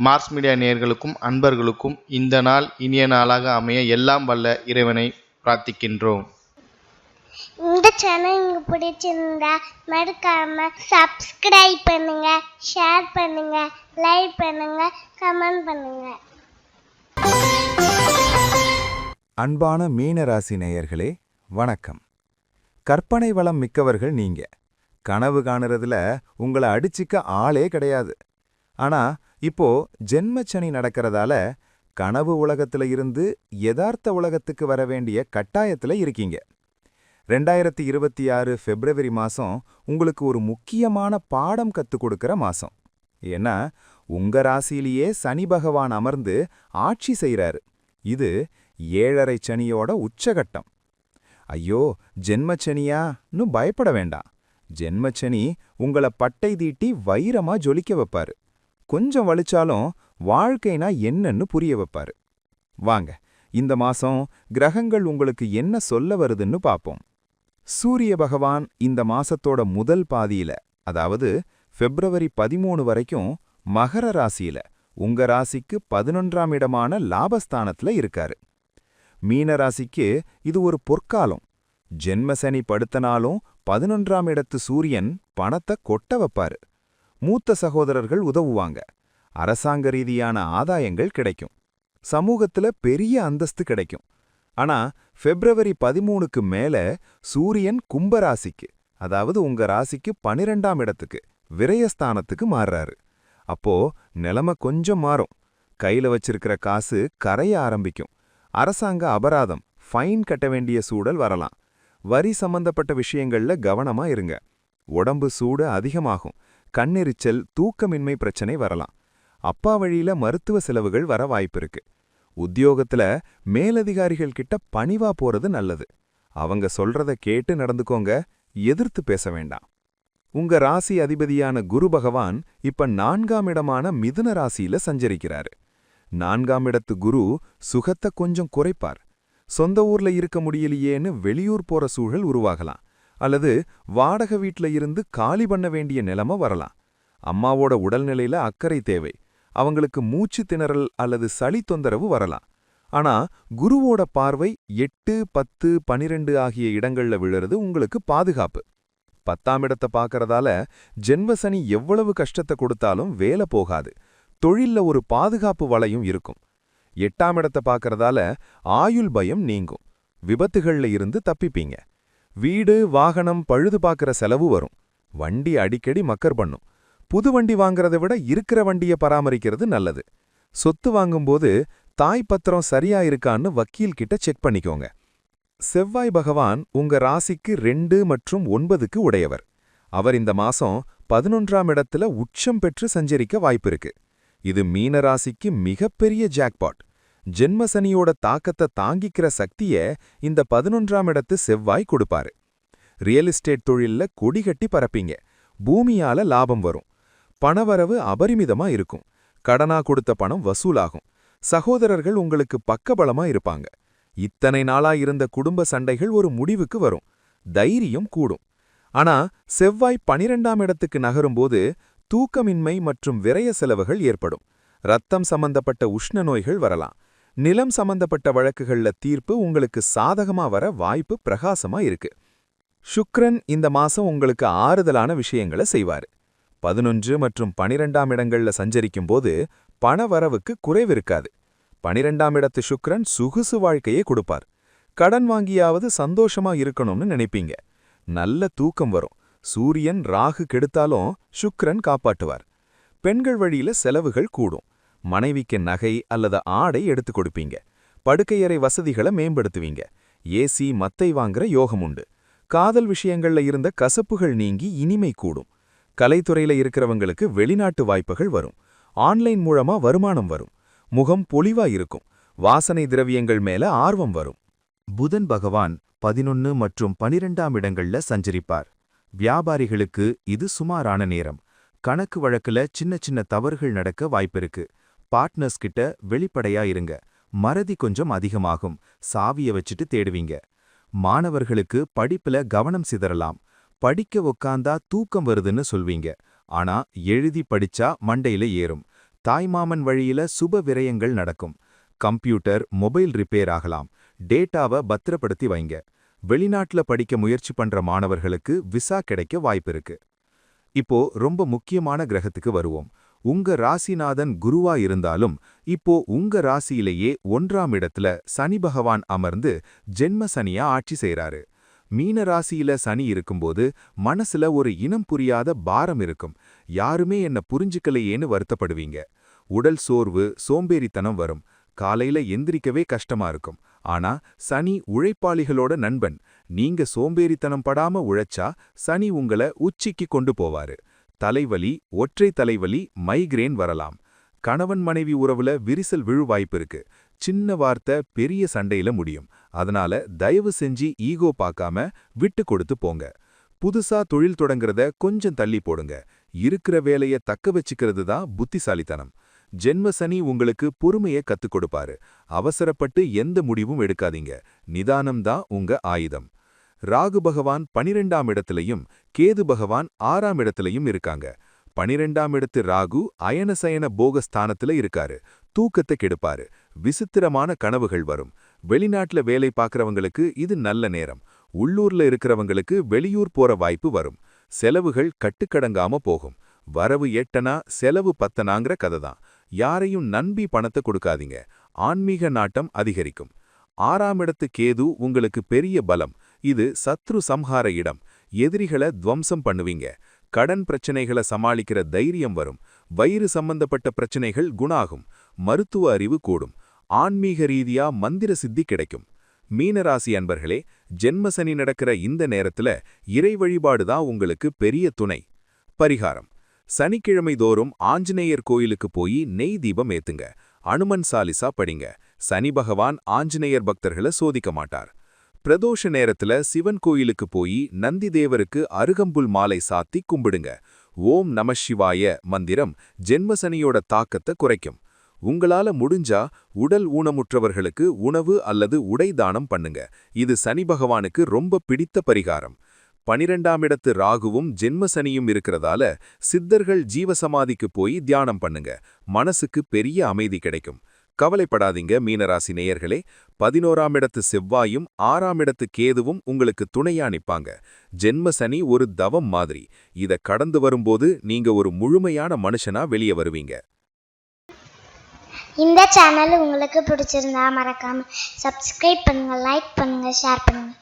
Mars media நேயர்களுக்கும் அன்பர்களுக்கும் இந்த நாள் இனிய நாளாக அமைய எல்லாம் வல்ல இறைவனை பிரார்த்திக்கின்றோம். இந்த சேனல் உங்களுக்கு பிடிச்சிருந்தா மறக்காம சப்ஸ்கிரைப் பண்ணுங்க, ஷேர் பண்ணுங்க, லைக் பண்ணுங்க, கமெண்ட் பண்ணுங்க. அன்பான மீனராசி நேயர்களே வணக்கம். கற்பனை வளம் மிக்கவர்கள் நீங்க. கனவு காணுறதுல உங்களை அடிச்சிக்க ஆளே கிடையாது. ஆனா இப்போ ஜென்மச்சனி நடக்கிறதால கனவு உலகத்துல இருந்து யதார்த்த உலகத்துக்கு வர வேண்டிய கட்டாயத்துல இருக்கீங்க. 2026 பிப்ரவரி மாசம் உங்களுக்கு ஒரு முக்கியமான பாடம் கத்துக் கொடுக்கிற மாசம். ஏன்னா உங்க ராசியிலேயே சனி பகவான் அமர்ந்து ஆட்சி செய்றாரு. இது 7.5 சனியோட உச்சகட்டம். ஐயோ ஜென்மச்சனியான்னு பயப்பட வேண்டாம். ஜென்மச்சனி உங்களை பட்டை தீட்டி வைரமா ஜொலிக்க வைப்பாரு. கொஞ்சம் வலிச்சாலும் வாழ்க்கைனா என்னன்னு புரிய வைப்பாரு. வாங்க இந்த மாசம் கிரகங்கள் உங்களுக்கு என்ன சொல்ல வருதுன்னு பாப்போம். சூரிய பகவான் இந்த மாசத்தோட முதல் பாதியில, அதாவது பிப்ரவரி 13 வரைக்கும் மகர ராசியில உங்க ராசிக்கு 11ஆம் இடமான லாபஸ்தானத்துல இருக்காரு. மீன ராசிக்கு இது ஒரு பொற்காலம். ஜென்மசனி படுத்தனாலும் 11ஆம் இடத்து சூரியன் பணத்தை கொட்ட வைப்பாரு. மூத்த சகோதரர்கள் உதவுவாங்க. அரசாங்க ரீதியான ஆதாயங்கள் கிடைக்கும். சமூகத்துல பெரிய அந்தஸ்து கிடைக்கும். ஆனா பிப்ரவரி 13க்கு மேல சூரியன் கும்பராசிக்கு, அதாவது உங்க ராசிக்கு 12ஆம் இடத்துக்கு விரயஸ்தானத்துக்கு மாறுறாரு. அப்போ நிலைமை கொஞ்சம் மாறும். கையில வச்சிருக்கிற காசு கரைய ஆரம்பிக்கும். அரசாங்க அபராதம், ஃபைன் கட்ட வேண்டிய சூழல் வரலாம். வரி சம்பந்தப்பட்ட விஷயங்கள்ல கவனமா இருங்க. உடம்பு சூடு அதிகமாகும். கண்ணெரிச்சல், தூக்கமின்மை பிரச்சனை வரலாம். அப்பா வழியில மருத்துவ செலவுகள் வர வாய்ப்பிருக்கு. உத்தியோகத்துல மேலதிகாரிகள் கிட்ட பணிவா போறது நல்லது. அவங்க சொல்றத கேட்டு நடந்துக்கோங்க, எதிர்த்து பேச வேண்டாம். உங்க ராசி அதிபதியான குரு பகவான் இப்ப 4ஆம் இடமான மிதுன ராசியில சஞ்சரிக்கிறாரு. 4ஆம் இடத்து குரு சுகத்தை கொஞ்சம் குறைப்பார். சொந்த ஊர்ல இருக்க முடியலையேன்னு வெளியூர் போற சூழல் உருவாகலாம். அல்லது வாடகை வீட்ல இருந்து காலி பண்ண வேண்டிய நிலைமை வரலாம். அம்மாவோட உடல்நிலையில அக்கறை தேவை. அவங்களுக்கு மூச்சு திணறல் அல்லது சளி தொந்தரவு வரலாம். ஆனா குருவோட பார்வை 8, 10, 12 ஆகிய இடங்கள்ல விழுறது உங்களுக்கு பாதுகாப்பு. 10ஆம் இடத்தை பார்க்கறதால ஜென்மசனி எவ்வளவு கஷ்டத்தை கொடுத்தாலும் வேலை போகாது. தொழில்ல ஒரு பாதுகாப்பு வலையும் இருக்கும். 8ஆம் இடத்தை பார்க்கறதால ஆயுள் பயம் நீங்கும். விபத்துகள்ல இருந்து தப்பிப்பீங்க. வீடு வாகனம் பழுது பார்க்கிற செலவு வரும். வண்டி அடிக்கடி மக்கர் பண்ணும். புது வண்டி வாங்கறதை விட இருக்கிற வண்டியை பராமரிக்கிறது நல்லது. சொத்து வாங்கும்போது தாய் பத்திரம் சரியா இருக்கான்னு வக்கீல் கிட்ட செக் பண்ணிக்கோங்க. செவ்வாய் பகவான் உங்க ராசிக்கு 2 மற்றும் 9க்கு உடையவர். அவர் இந்த மாசம் 11ஆம் இடத்துல உச்சம் பெற்று சஞ்சரிக்க வாய்ப்பிருக்கு. இது மீன ராசிக்கு மிகப்பெரிய ஜாக்பாட். ஜென்மசனியோட தாக்கத்தை தாங்கிக்கிற சக்திய இந்த 11ஆம் இடத்து செவ்வாய் கொடுப்பாரு. ரியல் எஸ்டேட் தொழில்ல கொடிகட்டி பரப்பீங்க. பூமியால லாபம் வரும். பணவரவு அபரிமிதமா இருக்கும். கடனா கொடுத்த பணம் வசூலாகும். சகோதரர்கள் உங்களுக்கு பக்கபலமா இருப்பாங்க. இத்தனை நாளா இருந்த குடும்ப சண்டைகள் ஒரு முடிவுக்கு வரும். தைரியம் கூடும். ஆனா செவ்வாய் 12ஆம் இடத்துக்கு நகரும்போது தூக்கமின்மை மற்றும் விரய செலவுகள் ஏற்படும். ரத்தம் சம்பந்தப்பட்ட உஷ்ண நோய்கள் வரலாம். நிலம் சம்பந்தப்பட்ட வழக்குகள்ல தீர்ப்பு உங்களுக்கு சாதகமா வர வாய்ப்பு பிரகாசமா இருக்கு. சுக்கிரன் இந்த மாசம் உங்களுக்கு ஆறுதலான விஷயங்களை செய்வாரு. 11 மற்றும் 12ஆம் இடங்கள்ல சஞ்சரிக்கும் போது பண வரவுக்கு குறைவிருக்காது. 12ஆம் இடத்து சுக்கிரன் சுகுசு வாழ்க்கையே கொடுப்பார். கடன் வாங்கியாவது சந்தோஷமா இருக்கணும்னு நினைப்பீங்க. நல்ல தூக்கம் வரும். சூரியன் ராகு கெடுத்தாலும் சுக்கிரன் காப்பாட்டுவார். பெண்கள் வழியில செலவுகள் கூடும். மனைவிக்கு நகை அல்லது ஆடை எடுத்து கொடுப்பீங்க. படுக்கையறை வசதிகளை மேம்படுத்துவீங்க. ஏசி மத்தை வாங்குற யோகம் உண்டு. காதல் விஷயங்கள்ல இருந்த கசப்புகள் நீங்கி இனிமை கூடும். கலைத்துறையில இருக்கிறவங்களுக்கு வெளிநாட்டு வாய்ப்புகள் வரும். ஆன்லைன் மூலமா வருமானம் வரும். முகம் பொலிவா இருக்கும். வாசனை திரவியங்கள் மேல ஆர்வம் வரும். புதன் பகவான் 11 மற்றும் 12ஆம் இடங்கள்ல சஞ்சரிப்பார். வியாபாரிகளுக்கு இது சுமாரான நேரம். கணக்கு வழக்குல சின்ன சின்ன தவறுகள் நடக்க வாய்ப்பிருக்கு. பார்ட்னர்ஸ் கிட்ட வெளிப்படையா இருங்க. மறதி கொஞ்சம் அதிகமாகும். சாவிய வச்சுட்டு தேடுவீங்க. மாணவர்களுக்கு படிப்புல கவனம் சிதறலாம். படிக்க உக்காந்தா தூக்கம் வருதுன்னு சொல்வீங்க. ஆனா எழுதி படிச்சா மண்டையில ஏறும். தாய்மாமன் வழியில சுப விரயங்கள் நடக்கும். கம்ப்யூட்டர், மொபைல் ரிப்பேர் ஆகலாம். டேட்டாவை பத்திரப்படுத்தி வைங்க. வெளிநாட்டுல படிக்க முயற்சி பண்ற மாணவர்களுக்கு விசா கிடைக்க வாய்ப்பு இருக்கு. இப்போ ரொம்ப முக்கியமான கிரகத்துக்கு வருவோம். உங்க ராசிநாதன் குருவா இருந்தாலும் இப்போ உங்க ராசியிலேயே 1ஆம் இடத்துல சனி பகவான் அமர்ந்து ஜென்ம சனியா ஆட்சி செய்றாரு. மீன ராசியில சனி இருக்கும்போது மனசுல ஒரு இனம் புரியாத பாரம் இருக்கும். யாருமே என்ன புரிஞ்சுக்கலையேன்னு வருத்தப்படுவீங்க. உடல் சோர்வு, சோம்பேறித்தனம் வரும். காலையில எந்திரிக்கவே கஷ்டமா இருக்கும். ஆனா சனி உழைப்பாளிகளோட நண்பன். நீங்க சோம்பேறித்தனம் படாம உழைச்சா சனி உங்கள உச்சிக்கு கொண்டு போவாரு. தலைவலி, ஒற்றை தலைவலி, மைக்ரேன் வரலாம். கணவன் மனைவி உறவுல விரிசல் விழு வாய்ப்பு இருக்கு. சின்ன வார்த்தை பெரிய சண்டையில முடியும். அதனால தயவு செஞ்சு ஈகோ பார்க்காம விட்டு கொடுத்து போங்க. புதுசா தொழில் தொடங்குறத கொஞ்சம் தள்ளி போடுங்க. இருக்கிற வேலைய தக்க வச்சுக்கிறது தான் புத்திசாலித்தனம். ஜென்ம சனி உங்களுக்கு பொறுமையை கத்துக் கொடுப்பாரு. அவசரப்பட்டு எந்த முடிவும் எடுக்காதீங்க. நிதானம் தான் உங்க ஆயுதம். ராகு பகவான் 12ஆம் இடத்திலையும் கேது பகவான் 6ஆம் இடத்திலையும் இருக்காங்க. 12ஆம் இடத்து ராகு அயனசயன போகஸ்தானத்துல இருக்காரு. தூக்கத்தை கெடுப்பாரு. விசித்திரமான கனவுகள் வரும். வெளிநாட்டுல வேலை பார்க்கறவங்களுக்கு இது நல்ல நேரம். உள்ளூர்ல இருக்கிறவங்களுக்கு வெளியூர் போற வாய்ப்பு வரும். செலவுகள் கட்டுக்கடங்காம போகும். வரவு 8 செலவு 10ங்கிற கதைதான். யாரையும் நம்பி பணத்தை கொடுக்காதீங்க. ஆன்மீக நாட்டம் அதிகரிக்கும். 6ஆம் இடத்து கேது உங்களுக்கு பெரிய பலம். இது சத்ரு சம்ஹார இடம். எதிரிகளை துவம்சம் பண்ணுவீங்க. கடன் பிரச்சனைகளை சமாளிக்கிற தைரியம் வரும். வயிறு சம்பந்தப்பட்ட பிரச்சனைகள் குணாகும். மருத்துவ அறிவு கூடும். ஆன்மீக ரீதியா மந்திர சித்தி கிடைக்கும். மீனராசி அன்பர்களே, ஜென்மசனி நடக்கிற இந்த நேரத்துல இறை வழிபாடுதான் உங்களுக்கு பெரிய துணை. பரிகாரம்: சனிக்கிழமை தோறும் ஆஞ்சநேயர் கோயிலுக்கு போய் நெய் தீபம் ஏத்துங்க. அனுமன் சாலிசா படிங்க. சனி பகவான் ஆஞ்சநேயர் பக்தர்களை சோதிக்க மாட்டார். பிரதோஷ நேரத்துல சிவன் கோயிலுக்கு போய் நந்தி தேவருக்கு அருகம்புல் மாலை சாத்தி கும்பிடுங்க. ஓம் நம சிவாய மந்திரம் ஜென்மசனியோட தாக்கத்தை குறைக்கும். உங்களால முடிஞ்சா உடல் ஊனமுற்றவர்களுக்கு உணவு அல்லது உடை தானம் பண்ணுங்க. இது சனி பகவானுக்கு ரொம்ப பிடித்த பரிகாரம். 12ஆம் இடத்து ராகுவும் ஜென்மசனியும் இருக்கிறதால சித்தர்கள் ஜீவசமாதிக்கு போய் தியானம் பண்ணுங்க. மனசுக்கு பெரிய அமைதி கிடைக்கும். கவலைப்படாதீங்க மீனராசி நேயர்களே. 11ஆம் இடத்து செவ்வாயும் 6ஆம் இடத்து கேதுவும் உங்களுக்கு துணையா நிப்பாங்க. ஜென்மசனி ஒரு தவம் மாதிரி. இத கடந்து வரும்போது நீங்க ஒரு முழுமையான மனுஷனா வெளியே வருவீங்க. இந்த சேனல் உங்களுக்கு பிடிச்சிருந்தா மறக்காம சப்ஸ்கிரைப் பண்ணுங்க, லைக் பண்ணுங்க, ஷேர் பண்ணுங்க.